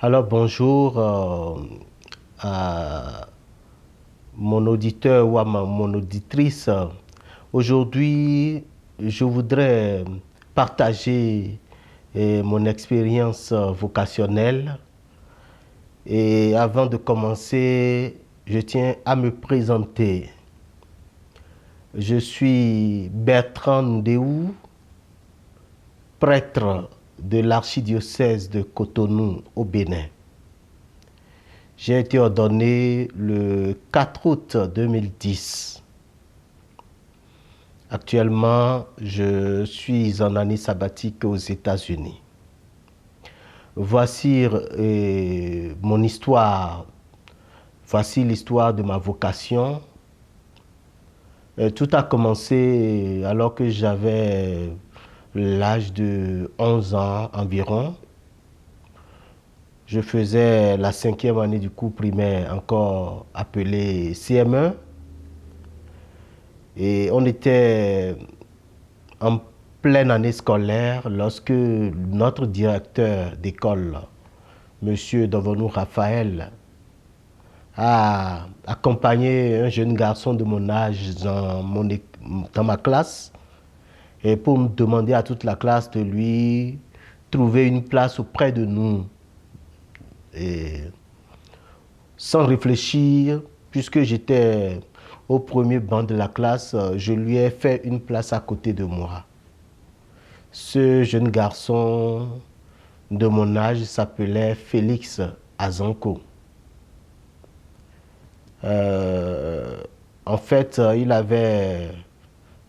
Alors bonjour à mon auditeur ou à mon auditrice. Aujourd'hui, je voudrais partager mon expérience vocationnelle. Et avant de commencer, je tiens à me présenter. Je suis Bertrand Ndéou, prêtre de l'archidiocèse de Cotonou au Bénin. J'ai été ordonné le 4 août 2010. Actuellement, je suis en année sabbatique aux États-Unis. Voici mon histoire. Voici l'histoire de ma vocation. Tout a commencé alors que j'avais l'âge de 11 ans environ. Je faisais la 5e année du cours primaire, encore appelé CM1. Et on était en pleine année scolaire lorsque notre directeur d'école, Monsieur Dovonou Raphaël, a accompagné un jeune garçon de mon âge dans ma classe et pour me demander à toute la classe de lui trouver une place auprès de nous. Et sans réfléchir, puisque j'étais au premier banc de la classe, je lui ai fait une place à côté de moi. Ce jeune garçon de mon âge s'appelait Félix Azanko. En fait, il avait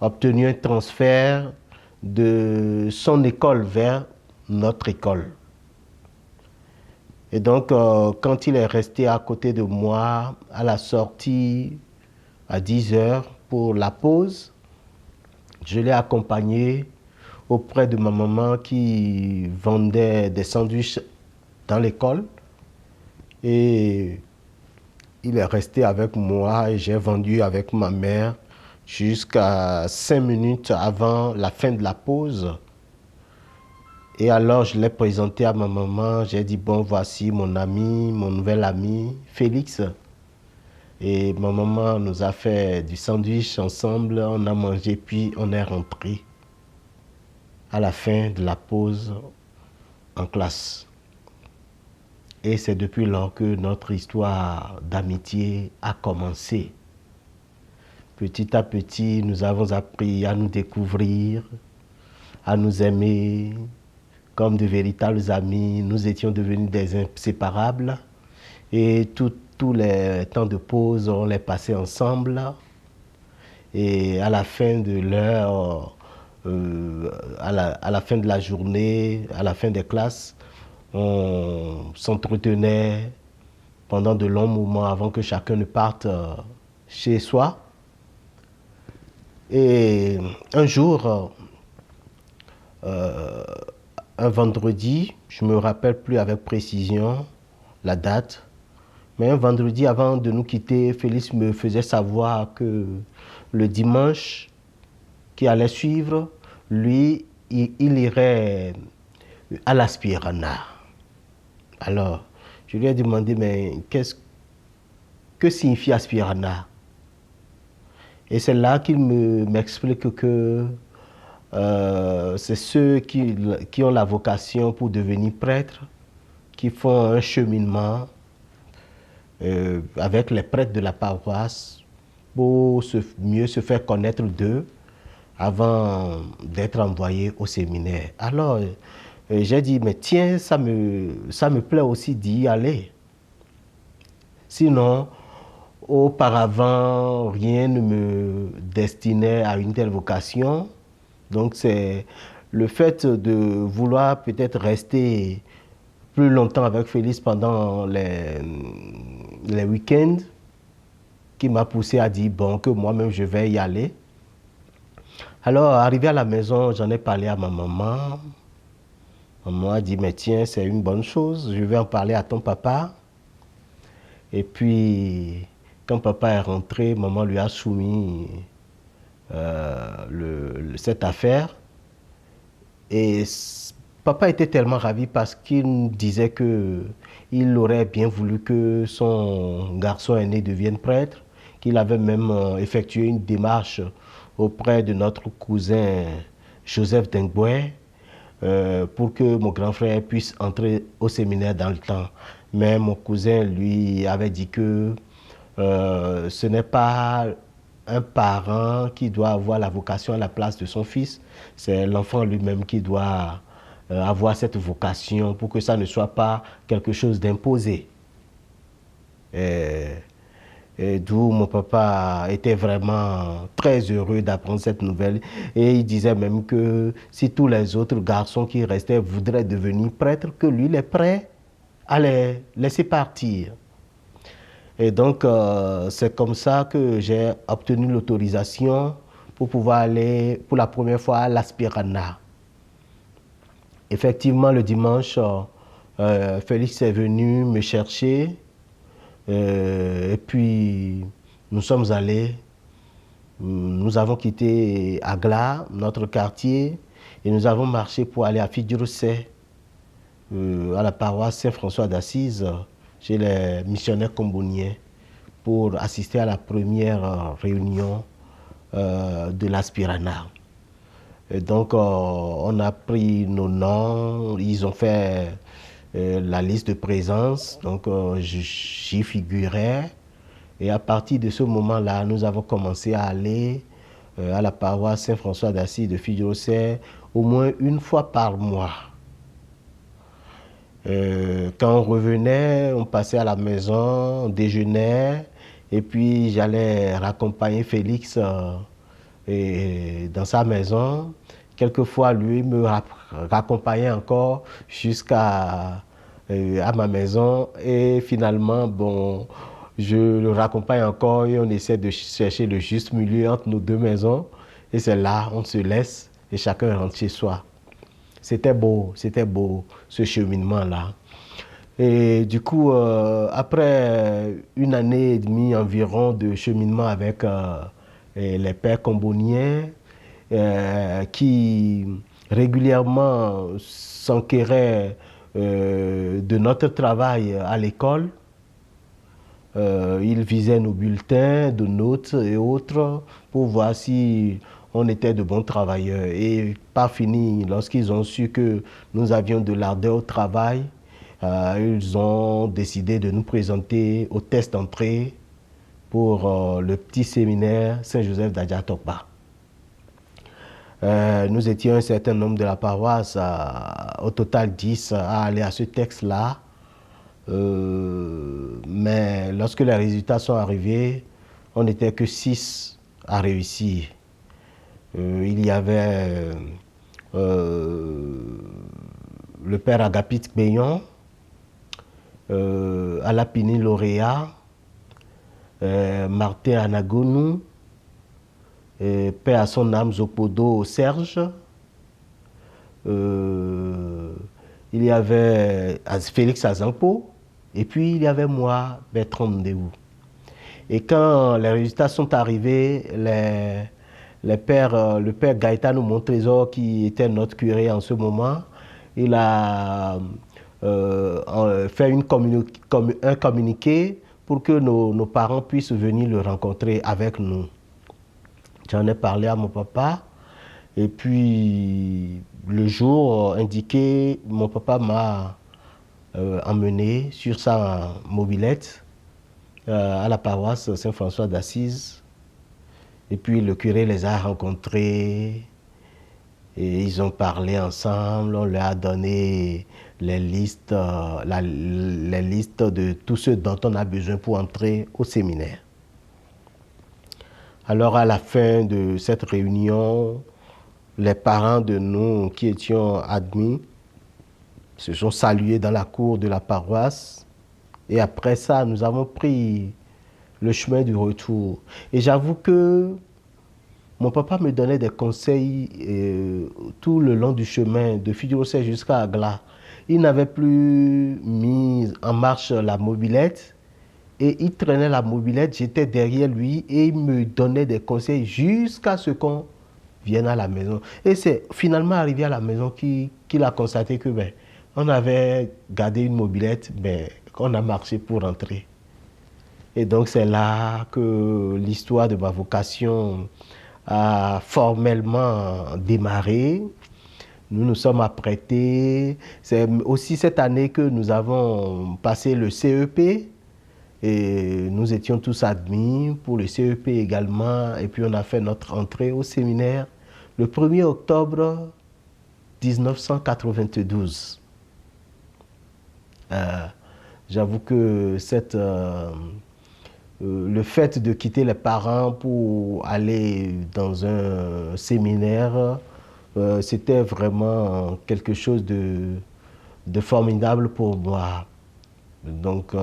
obtenu un transfert de son école vers notre école. Et donc, quand il est resté à côté de moi, à la sortie, à 10 heures pour la pause, je l'ai accompagné auprès de ma maman qui vendait des sandwichs dans l'école. Et il est resté avec moi et j'ai vendu avec ma mère jusqu'à 5 minutes avant la fin de la pause. Et alors, je l'ai présenté à ma maman. J'ai dit, bon, voici mon ami, mon nouvel ami, Félix. Et ma maman nous a fait du sandwich ensemble. On a mangé, puis on est rentré à la fin de la pause en classe. Et c'est depuis lors que notre histoire d'amitié a commencé. Petit à petit, nous avons appris à nous découvrir, à nous aimer comme de véritables amis. Nous étions devenus des inséparables et tous les temps de pause, on les passait ensemble. Et à la fin de l'heure, à la fin de la journée, à la fin des classes, on s'entretenait pendant de longs moments avant que chacun ne parte chez soi. Et un jour, un vendredi, je ne me rappelle plus avec précision la date, mais un vendredi avant de nous quitter, Félix me faisait savoir que le dimanche qui allait suivre, lui, il irait à l'Aspirana. Alors, je lui ai demandé, mais que signifie Aspirana? Et c'est là qu'il m'explique que c'est ceux qui ont la vocation pour devenir prêtres, qui font un cheminement avec les prêtres de la paroisse pour mieux se faire connaître d'eux avant d'être envoyés au séminaire. Alors, j'ai dit, mais tiens, ça me plaît aussi d'y aller. Sinon, auparavant, rien ne me destinait à une telle vocation. Donc, c'est le fait de vouloir peut-être rester plus longtemps avec Félix pendant les week-ends qui m'a poussé à dire, bon, que moi-même, je vais y aller. Alors, arrivé à la maison, j'en ai parlé à ma maman. Maman a dit, mais tiens, c'est une bonne chose, je vais en parler à ton papa. Et puis, quand papa est rentré, maman lui a soumis cette affaire. Et Papa était tellement ravi parce qu'il disait que il aurait bien voulu que son garçon aîné devienne prêtre, qu'il avait même effectué une démarche auprès de notre cousin Joseph Dengboé pour que mon grand frère puisse entrer au séminaire dans le temps. Mais mon cousin lui avait dit que ce n'est pas un parent qui doit avoir la vocation à la place de son fils, c'est l'enfant lui-même qui doit avoir cette vocation pour que ça ne soit pas quelque chose d'imposé. Et, et d'où mon papa était vraiment très heureux d'apprendre cette nouvelle. Et il disait même que si tous les autres garçons qui restaient voudraient devenir prêtres, que lui, il est prêt à les laisser partir. Et donc, c'est comme ça que j'ai obtenu l'autorisation pour pouvoir aller pour la première fois à l'Aspirana. Effectivement, le dimanche, Félix est venu me chercher et puis nous sommes allés. Nous avons quitté Agla, notre quartier, et nous avons marché pour aller à Fidjirosé, à la paroisse Saint-François d'Assise, chez les missionnaires comboniens, pour assister à la première réunion de l'Aspirana. Et donc, on a pris nos noms, ils ont fait la liste de présence, donc j'y figurais. Et à partir de ce moment-là, nous avons commencé à aller à la paroisse Saint-François d'Assise de Fidjirosé au moins une fois par mois. Quand on revenait, on passait à la maison, on déjeunait, et puis j'allais raccompagner Félix dans sa maison. Quelquefois, lui me raccompagnait encore jusqu'à à ma maison. Et finalement, bon, je le raccompagne encore et on essaie de chercher le juste milieu entre nos deux maisons. Et c'est là, on se laisse et chacun rentre chez soi. C'était beau, ce cheminement-là. Et du coup, après une année et demie environ de cheminement avec les pères comboniens, qui régulièrement s'enquéraient de notre travail à l'école, ils visaient nos bulletins de notes et autres pour voir si on était de bons travailleurs. Et pas fini, lorsqu'ils ont su que nous avions de l'ardeur au travail, ils ont décidé de nous présenter au test d'entrée pour le petit séminaire Saint-Joseph d'Adjatokpa. Nous étions un certain nombre de la paroisse, au total 10, à aller à ce texte-là. Mais lorsque les résultats sont arrivés, on n'était que 6 à réussir. Il y avait le père Agapit Beyon, Alapini Lauréat, Martin Anagonu, paix à son âme Zopodo Serge. Il y avait Félix Azampo, et puis il y avait moi, Bertrand Ndéou. Et quand les résultats sont arrivés, le père Gaëtano Montrésor, qui était notre curé en ce moment, il a fait un communiqué pour que nos parents puissent venir le rencontrer avec nous. J'en ai parlé à mon papa, et puis le jour indiqué, mon papa m'a emmené sur sa mobilette à la paroisse Saint-François d'Assise. Et puis le curé les a rencontrés et ils ont parlé ensemble. On leur a donné les listes de tous ceux dont on a besoin pour entrer au séminaire. Alors à la fin de cette réunion, les parents de nous qui étions admis se sont salués dans la cour de la paroisse. Et après ça, nous avons pris le chemin du retour. Et j'avoue que mon papa me donnait des conseils tout le long du chemin, de Fidjirosé jusqu'à Agla. Il n'avait plus mis en marche la mobilette et il traînait la mobilette, j'étais derrière lui et il me donnait des conseils jusqu'à ce qu'on vienne à la maison. Et c'est finalement arrivé à la maison qu'il a constaté que on avait gardé une mobilette, mais qu'on a marché pour rentrer. Et donc c'est là que l'histoire de ma vocation a formellement démarré. Nous nous sommes apprêtés. C'est aussi cette année que nous avons passé le CEP. Et nous étions tous admis pour le CEP également. Et puis on a fait notre entrée au séminaire le 1er octobre 1992. J'avoue que le fait de quitter les parents pour aller dans un séminaire, c'était vraiment quelque chose de formidable pour moi. Donc,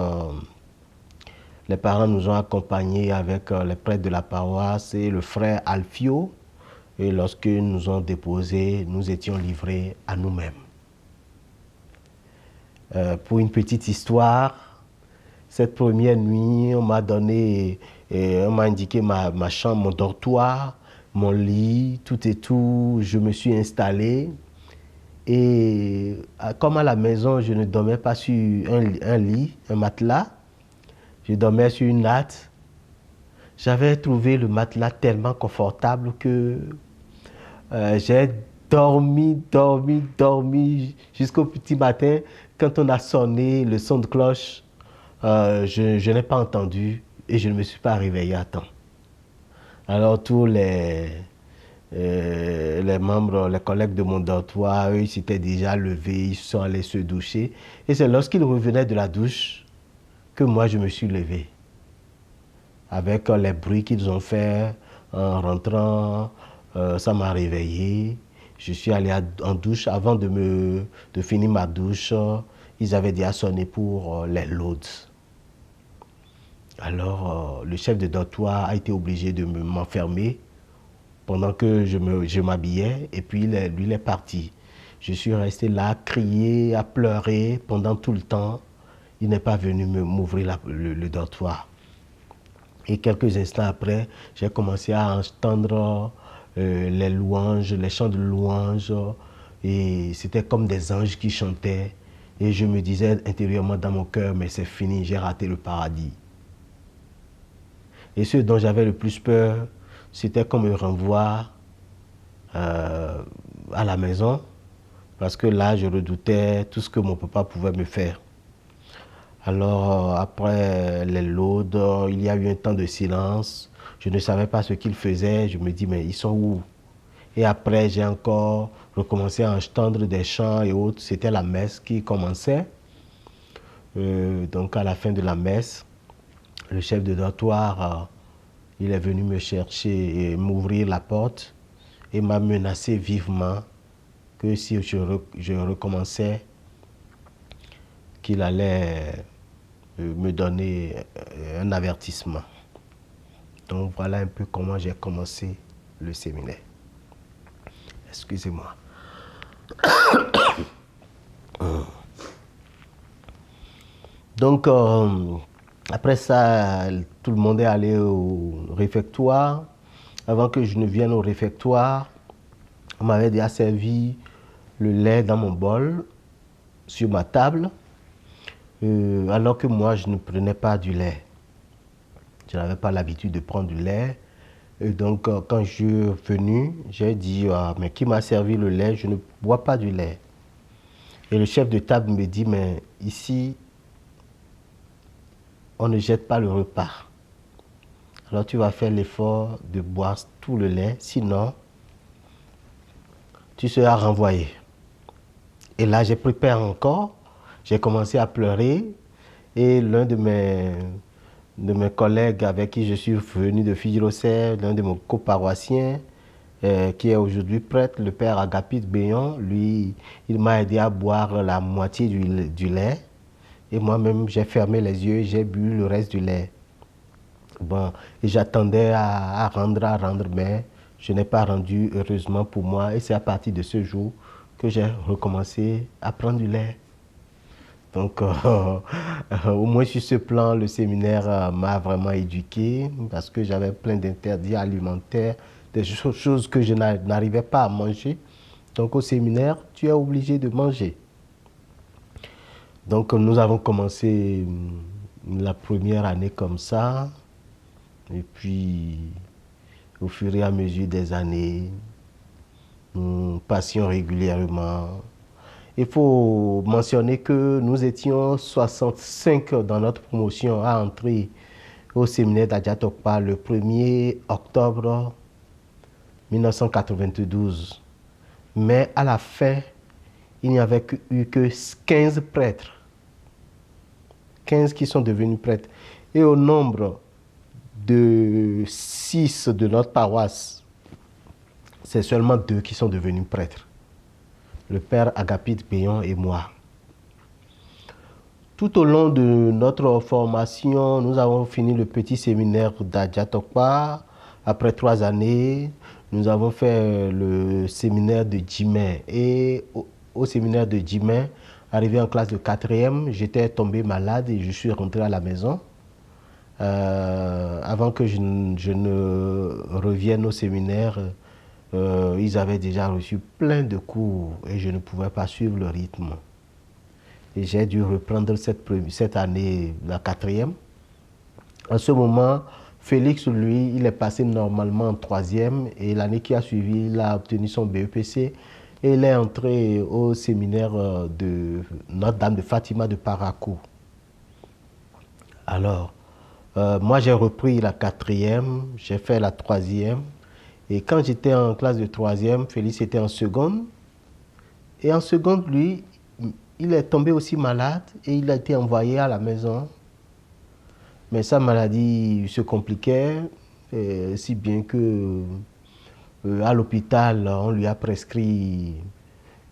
les parents nous ont accompagnés avec les prêtres de la paroisse et le frère Alfio. Et lorsque nous ont déposés, nous étions livrés à nous-mêmes. Pour une petite histoire, cette première nuit, on m'a indiqué ma chambre, mon dortoir, mon lit, tout et tout. Je me suis installé. Et comme à la maison, je ne dormais pas sur un lit, un matelas, je dormais sur une natte. J'avais trouvé le matelas tellement confortable que j'ai dormi jusqu'au petit matin. Quand on a sonné le son de cloche, je n'ai pas entendu et je ne me suis pas réveillé à temps. Alors tous les membres, les collègues de mon dortoir, eux, ils s'étaient déjà levés, ils sont allés se doucher. Et c'est lorsqu'ils revenaient de la douche que moi je me suis levé. Avec les bruits qu'ils ont fait en rentrant, ça m'a réveillé. Je suis allé en douche. Avant de finir ma douche, ils avaient déjà sonné pour les loads. Alors, le chef de dortoir a été obligé de m'enfermer pendant que je m'habillais. Et puis, lui, il est parti. Je suis resté là, à crier, à pleurer pendant tout le temps. Il n'est pas venu m'ouvrir le dortoir. Et quelques instants après, j'ai commencé à entendre les louanges, les chants de louanges. Et c'était comme des anges qui chantaient. Et je me disais intérieurement dans mon cœur, mais c'est fini, j'ai raté le paradis. Et ce dont j'avais le plus peur, c'était qu'on me renvoie à la maison. Parce que là, je redoutais tout ce que mon papa pouvait me faire. Alors, après les laudes, il y a eu un temps de silence. Je ne savais pas ce qu'ils faisaient. Je me dis, mais ils sont où? Et après, j'ai encore recommencé à entendre des chants et autres. C'était la messe qui commençait. Donc, à la fin de la messe, le chef de dortoir, il est venu me chercher et m'ouvrir la porte et m'a menacé vivement que si je recommençais, qu'il allait me donner un avertissement. Donc voilà un peu comment j'ai commencé le séminaire. Excusez-moi. Donc après ça, tout le monde est allé au réfectoire. Avant que je ne vienne au réfectoire, on m'avait déjà servi le lait dans mon bol, sur ma table, alors que moi, je ne prenais pas du lait. Je n'avais pas l'habitude de prendre du lait. Et donc, quand je suis venu, j'ai dit, mais qui m'a servi le lait? Je ne bois pas du lait. Et le chef de table me dit, mais ici, on ne jette pas le repas. Alors, tu vas faire l'effort de boire tout le lait, sinon, tu seras renvoyé. Et là, j'ai pris peur encore. J'ai commencé à pleurer. Et l'un de mes collègues avec qui je suis venu de Fidjirosser, l'un de mes coparoissiens, qui est aujourd'hui prêtre, le père Agapit Béon, lui, il m'a aidé à boire la moitié du lait. Et moi-même, j'ai fermé les yeux et j'ai bu le reste du lait. Bon, et j'attendais à rendre, mais je n'ai pas rendu, heureusement pour moi. Et c'est à partir de ce jour que j'ai recommencé à prendre du lait. Donc, au moins sur ce plan, le séminaire m'a vraiment éduqué parce que j'avais plein d'interdits alimentaires, des choses que je n'arrivais pas à manger. Donc au séminaire, tu es obligé de manger. Donc nous avons commencé la première année comme ça. Et puis au fur et à mesure des années, nous passions régulièrement. Il faut mentionner que nous étions 65 dans notre promotion à entrer au séminaire d'Adjatokpa le 1er octobre 1992. Mais à la fin, il n'y avait eu que 15 prêtres. 15 qui sont devenus prêtres. Et au nombre de 6 de notre paroisse, c'est seulement 2 qui sont devenus prêtres. Le père Agapite Béon et moi. Tout au long de notre formation, nous avons fini le petit séminaire d'Adjatokpa. Après 3 années, nous avons fait le séminaire de Djimé. Et au séminaire de Djimé, arrivé en classe de 4e, j'étais tombé malade et je suis rentré à la maison. Avant que je ne revienne au séminaire, ils avaient déjà reçu plein de cours et je ne pouvais pas suivre le rythme. Et j'ai dû reprendre cette année, la 4e. En ce moment, Félix, lui, il est passé normalement en 3e et l'année qui a suivi, il a obtenu son BEPC et il est entré au séminaire de Notre-Dame de Fatima de Parakou. Alors, moi j'ai repris la 4e, j'ai fait la 3e et quand j'étais en classe de 3e, Félix était en seconde. Et en seconde, lui, il est tombé aussi malade et il a été envoyé à la maison. Mais sa maladie se compliquait, si bien que à l'hôpital, on lui a prescrit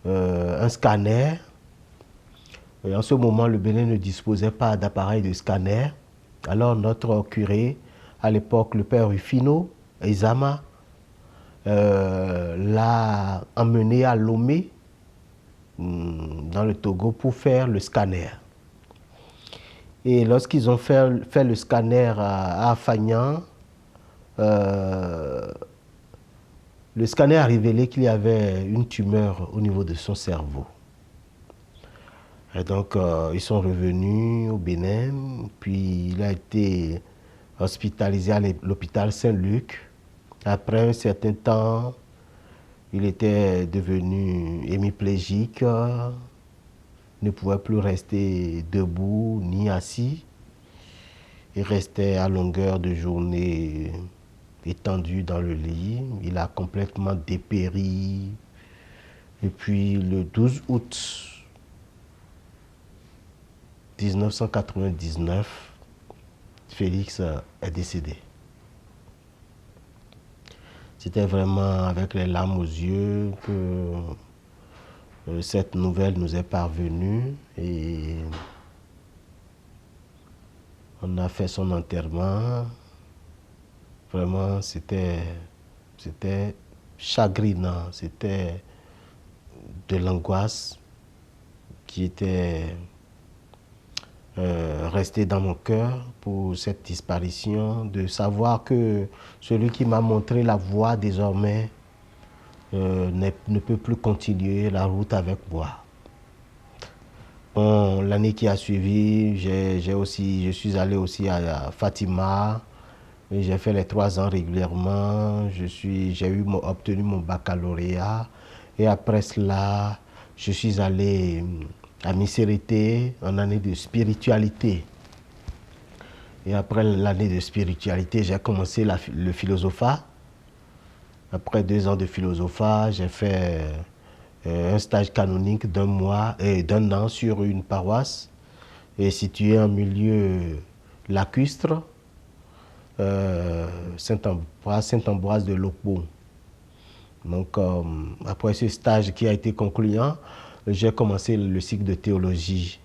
un scanner. Et en ce moment, le Bénin ne disposait pas d'appareil de scanner. Alors notre curé, à l'époque, le père Rufino Ezama, l'a emmené à Lomé, dans le Togo, pour faire le scanner. Et lorsqu'ils ont fait le scanner à Fagnan, le scanner a révélé qu'il y avait une tumeur au niveau de son cerveau. Et donc, ils sont revenus au Bénin, puis il a été hospitalisé à l'hôpital Saint-Luc. Après un certain temps, il était devenu hémiplégique, ne pouvait plus rester debout ni assis. Il restait à longueur de journée étendu dans le lit. Il a complètement dépéri. Et puis le 12 août 1999, Félix est décédé. C'était vraiment avec les larmes aux yeux que cette nouvelle nous est parvenue et on a fait son enterrement. Vraiment, c'était chagrinant, c'était de l'angoisse qui était restée dans mon cœur pour cette disparition, de savoir que celui qui m'a montré la voie désormais ne peut plus continuer la route avec moi. Bon, l'année qui a suivi, je suis allé aussi à Fatima. J'ai fait les 3 ans régulièrement. J'ai obtenu mon baccalauréat. Et après cela, je suis allé à Misérité en année de spiritualité. Et après l'année de spiritualité, j'ai commencé le philosophat. Après 2 ans de philosophat, j'ai fait un stage canonique d'un an sur une paroisse située en milieu lacustre, Saint-Ambroise de Lopo. Donc, après ce stage qui a été concluant, j'ai commencé le cycle de théologie.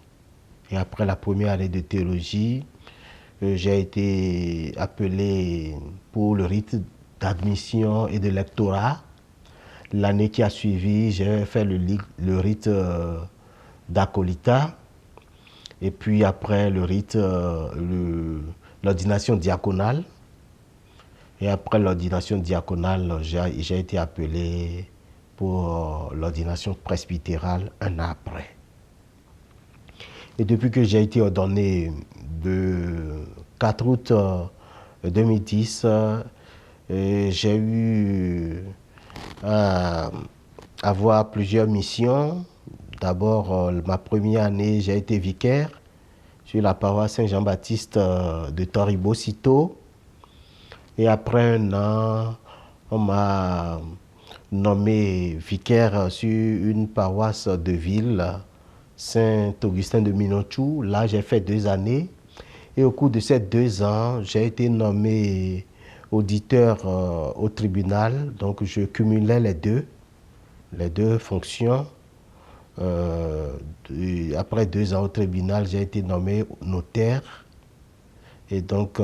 Et après la première année de théologie, j'ai été appelé pour le rite d'admission et de lectorat. L'année qui a suivi, j'ai fait le rite d'acolytat. Et puis après le rite, l'ordination diaconale. Et après l'ordination diaconale, j'ai été appelé pour l'ordination presbytérale un an après. Et depuis que j'ai été ordonné le 4 août 2010, j'ai eu à avoir plusieurs missions. D'abord, ma première année, j'ai été vicaire sur la paroisse Saint-Jean-Baptiste de Toribo-Cito. Et après un an, on m'a nommé vicaire sur une paroisse de ville, Saint-Augustin de Minonchou. Là, j'ai fait 2 années. Et au cours de ces 2 ans, j'ai été nommé auditeur au tribunal. Donc, je cumulais les deux fonctions. Après 2 ans au tribunal, j'ai été nommé notaire. Et donc,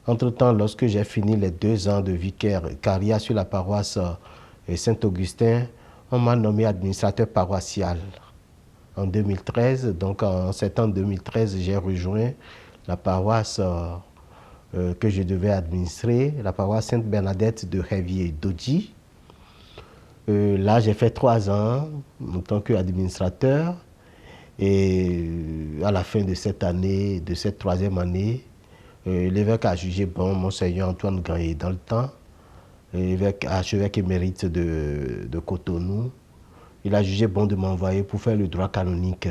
entre-temps, lorsque j'ai fini les 2 ans de vicariat sur la paroisse Saint-Augustin, on m'a nommé administrateur paroissial en 2013. Donc, en septembre 2013, j'ai rejoint la paroisse que je devais administrer, la paroisse Sainte-Bernadette de Révier-Dodji. Là, j'ai fait 3 ans en tant qu'administrateur. Et à la fin de cette année, de cette 3e année, l'évêque a jugé bon Monseigneur Antoine Gagné dans le temps, archevêque émérite de Cotonou. Il a jugé bon de m'envoyer pour faire le droit canonique.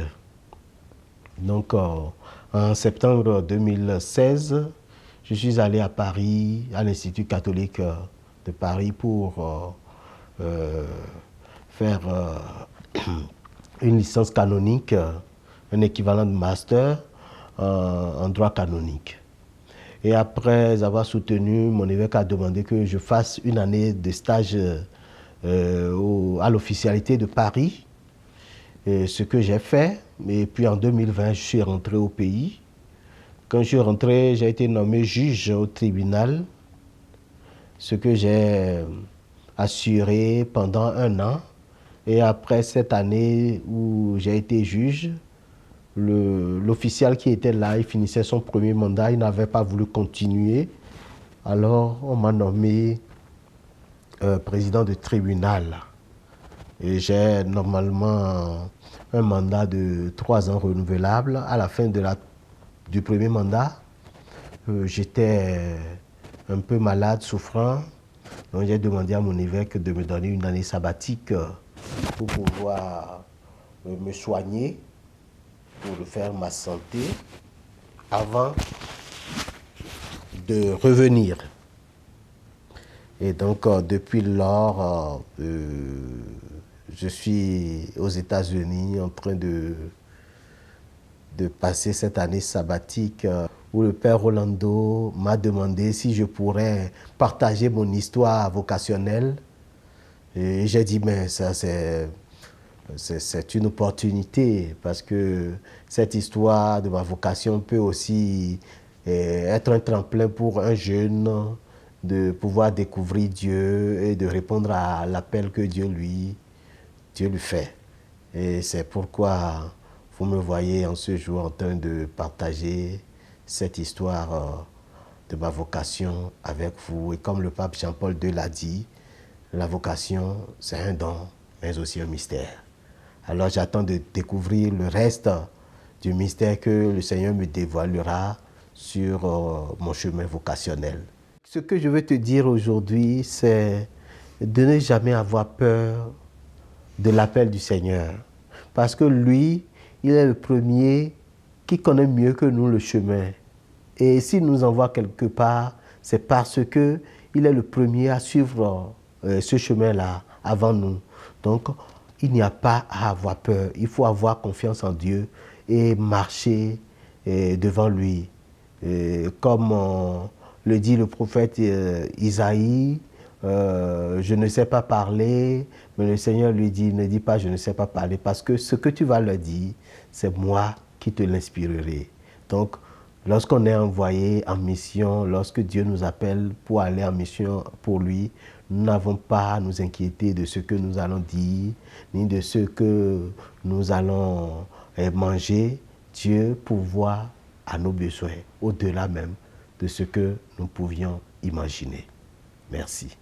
Donc, en septembre 2016, je suis allé à Paris, à l'Institut catholique de Paris, pour faire une licence canonique, un équivalent de master en droit canonique. Et après avoir soutenu, mon évêque a demandé que je fasse une année de stage à l'officialité de Paris, ce que j'ai fait. Et puis en 2020, je suis rentré au pays. Quand je suis rentré, j'ai été nommé juge au tribunal, ce que j'ai assuré pendant 1 an. Et après cette année où j'ai été juge, l'official qui était là, il finissait son premier mandat, il n'avait pas voulu continuer. Alors on m'a nommé président de tribunal. Et j'ai normalement un mandat de 3 ans renouvelable. À la fin du premier mandat, j'étais un peu malade, souffrant. Donc j'ai demandé à mon évêque de me donner une année sabbatique pour pouvoir me soigner, pour refaire ma santé, avant de revenir. Et donc, depuis lors, je suis aux États-Unis en train de passer cette année sabbatique où le Père Rolando m'a demandé si je pourrais partager mon histoire vocationnelle. Et j'ai dit, mais ça, c'est une opportunité parce que cette histoire de ma vocation peut aussi être un tremplin pour un jeune de pouvoir découvrir Dieu et de répondre à l'appel que Dieu lui fait. Et c'est pourquoi vous me voyez en ce jour en train de partager cette histoire de ma vocation avec vous. Et comme le pape Jean-Paul II l'a dit, la vocation, c'est un don, mais aussi un mystère. Alors j'attends de découvrir le reste du mystère que le Seigneur me dévoilera sur mon chemin vocationnel. Ce que je veux te dire aujourd'hui, c'est de ne jamais avoir peur de l'appel du Seigneur. Parce que lui, il est le premier qui connaît mieux que nous le chemin. Et s'il nous envoie quelque part, c'est parce qu'il est le premier à suivre ce chemin-là avant nous. Donc, il n'y a pas à avoir peur. Il faut avoir confiance en Dieu et marcher devant lui. Comme le dit le prophète Isaïe, je ne sais pas parler, mais le Seigneur lui dit, ne dis pas je ne sais pas parler, parce que ce que tu vas leur dire, c'est moi qui te l'inspirerai. Donc, lorsqu'on est envoyé en mission, lorsque Dieu nous appelle pour aller en mission pour lui, nous n'avons pas à nous inquiéter de ce que nous allons dire, ni de ce que nous allons manger. Dieu pourvoit à nos besoins, au-delà même de ce que nous pouvions imaginer. Merci.